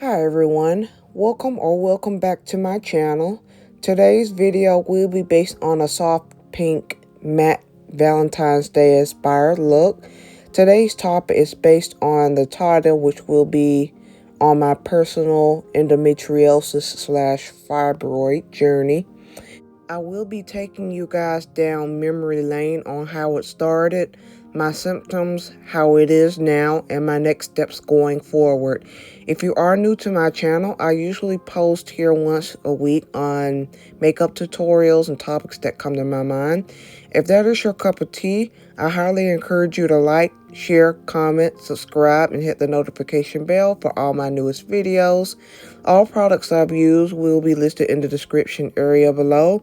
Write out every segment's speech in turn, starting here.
Hi everyone, welcome back to my channel. Today's video will be based on a soft pink matte Valentine's Day inspired look. Today's topic is based on the Tarte, which will be on my personal endometriosis slash fibroid journey. I will be taking you guys down memory lane on how it started, my symptoms, how it is now, and my next steps going forward. If you are new to my channel, I usually post here once a week on makeup tutorials and topics that come to my mind. If that is your cup of tea, I highly encourage you to like, share, comment, subscribe, and hit the notification bell for all my newest videos. All products I've used will be listed in the description area below.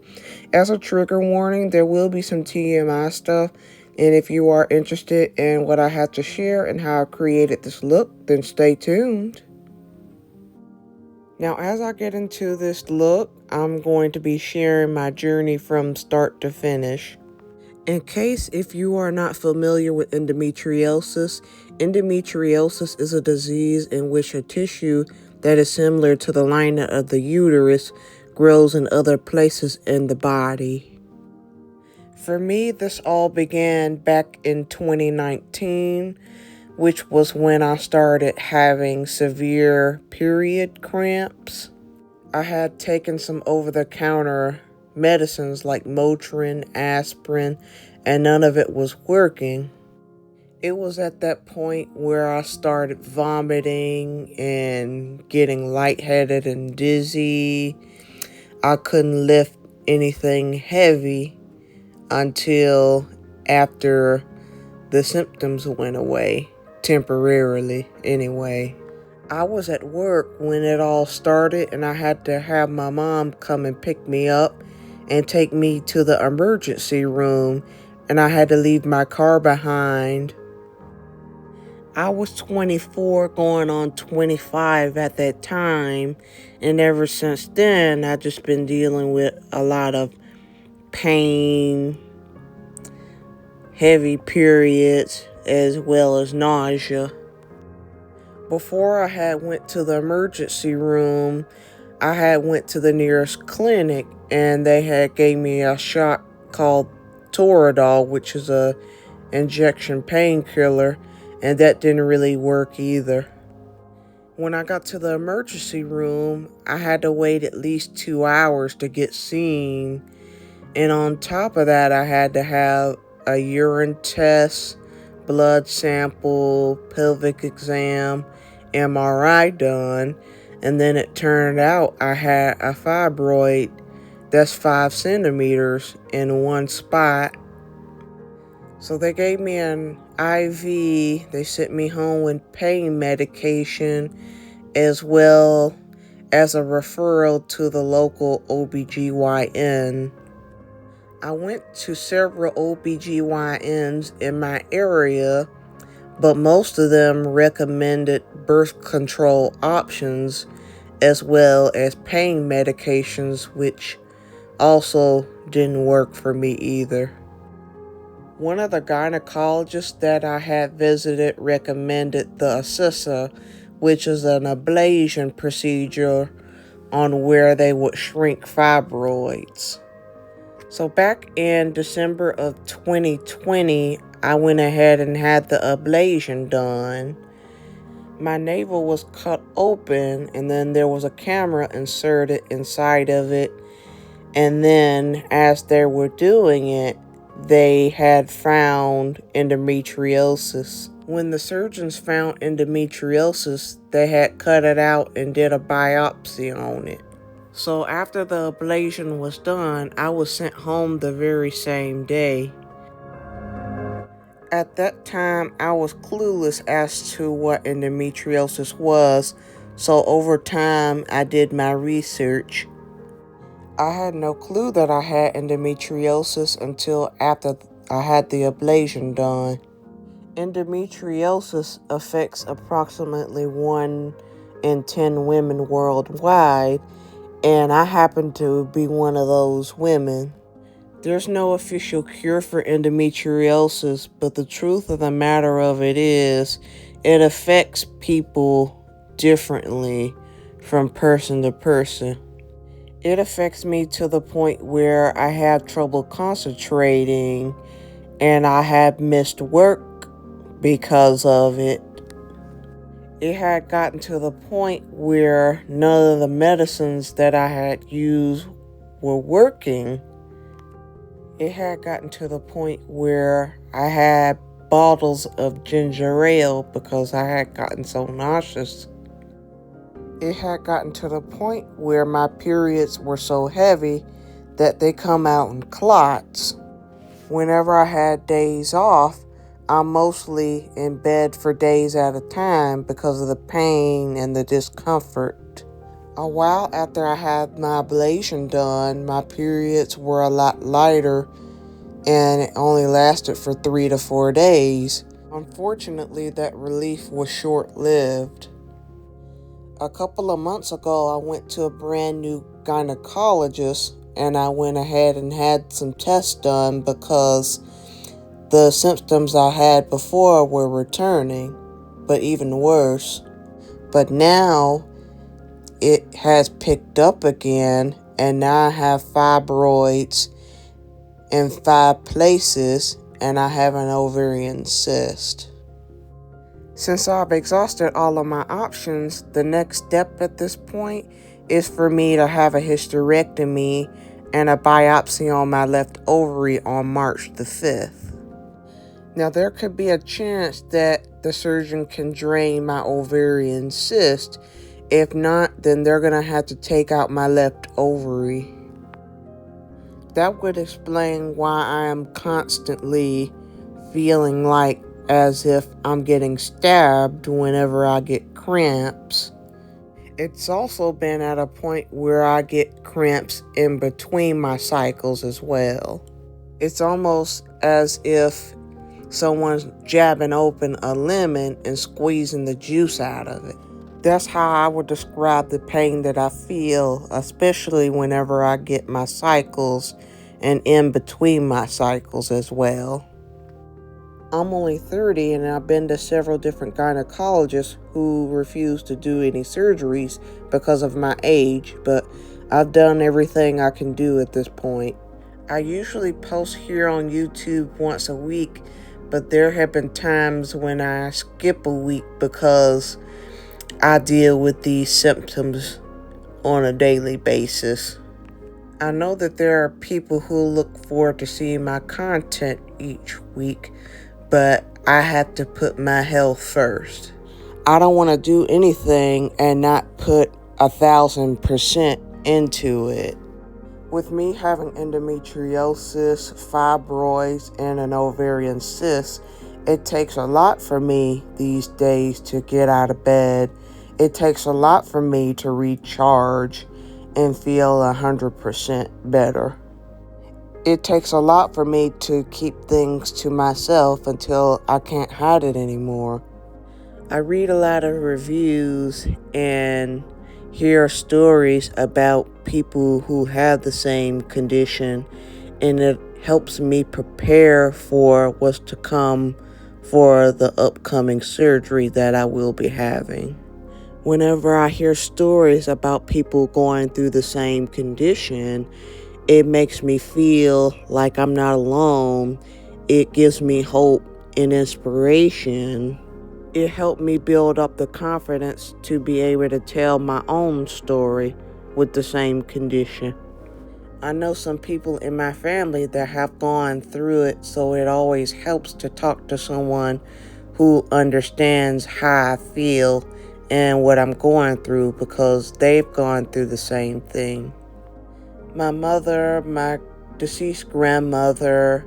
As a trigger warning, there will be some TMI stuff, and if you are interested in what I have to share and how I created this look, then stay tuned. Now, as I get into this look, I'm going to be sharing my journey from start to finish. In case if you are not familiar with endometriosis, endometriosis is a disease in which a tissue that is similar to the lining of the uterus grows in other places in the body. For me, this all began back in 2019, which was when I started having severe period cramps. I had taken some over-the-counter medicines like Motrin, aspirin, and none of it was working. It was at that point where I started vomiting and getting lightheaded and dizzy. I couldn't lift anything heavy until after the symptoms went away, temporarily anyway. I was at work when it all started, and I had to have my mom come and pick me up and take me to the emergency room, and I had to leave my car behind. I was 24 going on 25 at that time, and ever since then I've just been dealing with a lot of pain, heavy periods, as well as nausea. Before I had went to the emergency room, I had went to the nearest clinic, and they had gave me a shot called Toradol, which is a injection painkiller, and that didn't really work either. When I got to the emergency room, I had to wait at least 2 hours to get seen, and on top of that, I had to have a urine test, blood sample, pelvic exam, MRI done, and then it turned out I had a fibroid that's 5 centimeters in one spot. So they gave me an IV, they sent me home with pain medication, as well as a referral to the local OBGYN. I went to several OBGYNs in my area, but most of them recommended birth control options as well as pain medications, which also didn't work for me either. One of the gynecologists that I had visited recommended the Assissa, which is an ablation procedure on where they would shrink fibroids. So back in December of 2020, I went ahead and had the ablation done. My navel was cut open, and then there was a camera inserted inside of it. And then as they were doing it, they had found endometriosis. When the surgeons found endometriosis, they had cut it out and did a biopsy on it. So after the ablation was done, I was sent home the very same day. At that time, I was clueless as to what endometriosis was, so over time, I did my research. I had no clue that I had endometriosis until after I had the ablation done. Endometriosis affects approximately 1 in 10 women worldwide, and I happen to be one of those women. There's no official cure for endometriosis, but the truth of the matter of it is, it affects people differently from person to person. It affects me to the point where I have trouble concentrating and I have missed work because of it. It had gotten to the point where none of the medicines that I had used were working. It had gotten to the point where I had bottles of ginger ale because I had gotten so nauseous. It had gotten to the point where my periods were so heavy that they come out in clots. Whenever I had days off, I'm mostly in bed for days at a time because of the pain and the discomfort. A while after I had my ablation done, my periods were a lot lighter and it only lasted for 3 to 4 days. Unfortunately, that relief was short-lived. A couple of months ago, I went to a brand new gynecologist and I went ahead and had some tests done because the symptoms I had before were returning, but even worse. But now it has picked up again, and now I have fibroids in 5 places, and I have an ovarian cyst. Since I've exhausted all of my options, the next step at this point is for me to have a hysterectomy and a biopsy on my left ovary on March the 5th. Now, there could be a chance that the surgeon can drain my ovarian cyst. If not, then they're going to have to take out my left ovary. That would explain why I am constantly feeling like as if I'm getting stabbed whenever I get cramps. It's also been at a point where I get cramps in between my cycles as well. It's almost as if someone's jabbing open a lemon and squeezing the juice out of it. That's how I would describe the pain that I feel, especially whenever I get my cycles and in between my cycles as well. I'm only 30 and I've been to several different gynecologists who refuse to do any surgeries because of my age, but I've done everything I can do at this point. I usually post here on YouTube once a week, but there have been times when I skip a week because I deal with these symptoms on a daily basis. I know that there are people who look forward to seeing my content each week, but I have to put my health first. I don't want to do anything and not put 1,000% into it. With me having endometriosis, fibroids, and an ovarian cyst, it takes a lot for me these days to get out of bed. It takes a lot for me to recharge and feel 100% better. It takes a lot for me to keep things to myself until I can't hide it anymore. I read a lot of reviews and hear stories about people who have the same condition, and it helps me prepare for what's to come for the upcoming surgery that I will be having. Whenever I hear stories about people going through the same condition, it makes me feel like I'm not alone. It gives me hope and inspiration. It helped me build up the confidence to be able to tell my own story with the same condition. I know some people in my family that have gone through it, so it always helps to talk to someone who understands how I feel and what I'm going through because they've gone through the same thing. My mother, my deceased grandmother,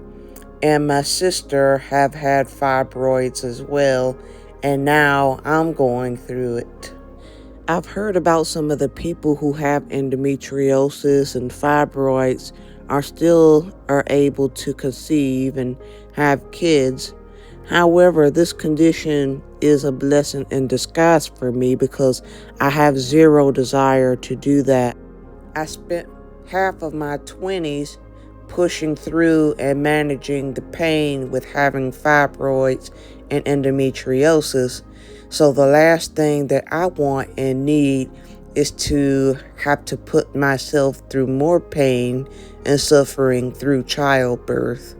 and my sister have had fibroids as well, and now I'm going through it. I've heard about some of the people who have endometriosis and fibroids are able to conceive and have kids. However, this condition is a blessing in disguise for me because I have zero desire to do that. I spent half of my 20s pushing through and managing the pain with having fibroids and endometriosis. So the last thing that I want and need is to have to put myself through more pain and suffering through childbirth.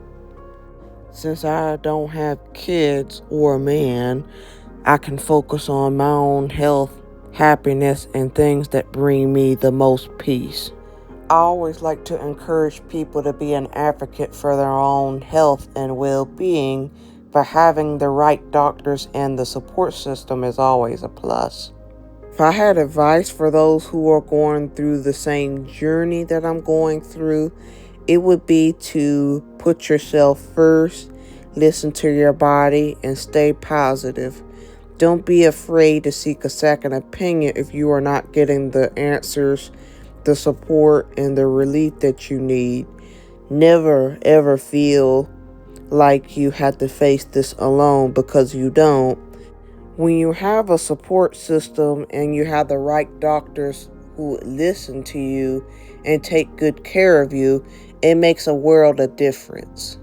Since I don't have kids or a man, I can focus on my own health, happiness, and things that bring me the most peace. I always like to encourage people to be an advocate for their own health and well-being, but having the right doctors and the support system is always a plus. If I had advice for those who are going through the same journey that I'm going through, it would be to put yourself first, listen to your body, and stay positive. Don't be afraid to seek a second opinion if you are not getting the answers, the support, and the relief that you need. Never ever feel like you have to face this alone, because you don't. When you have a support system and you have the right doctors who listen to you and take good care of you, it makes a world of difference.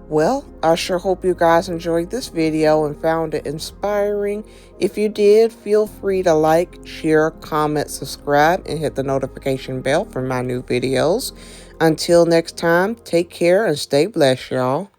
Well, I sure hope you guys enjoyed this video and found it inspiring. If you did, feel free to like, share, comment, subscribe, and hit the notification bell for my new videos. Until next time, take care and stay blessed, y'all.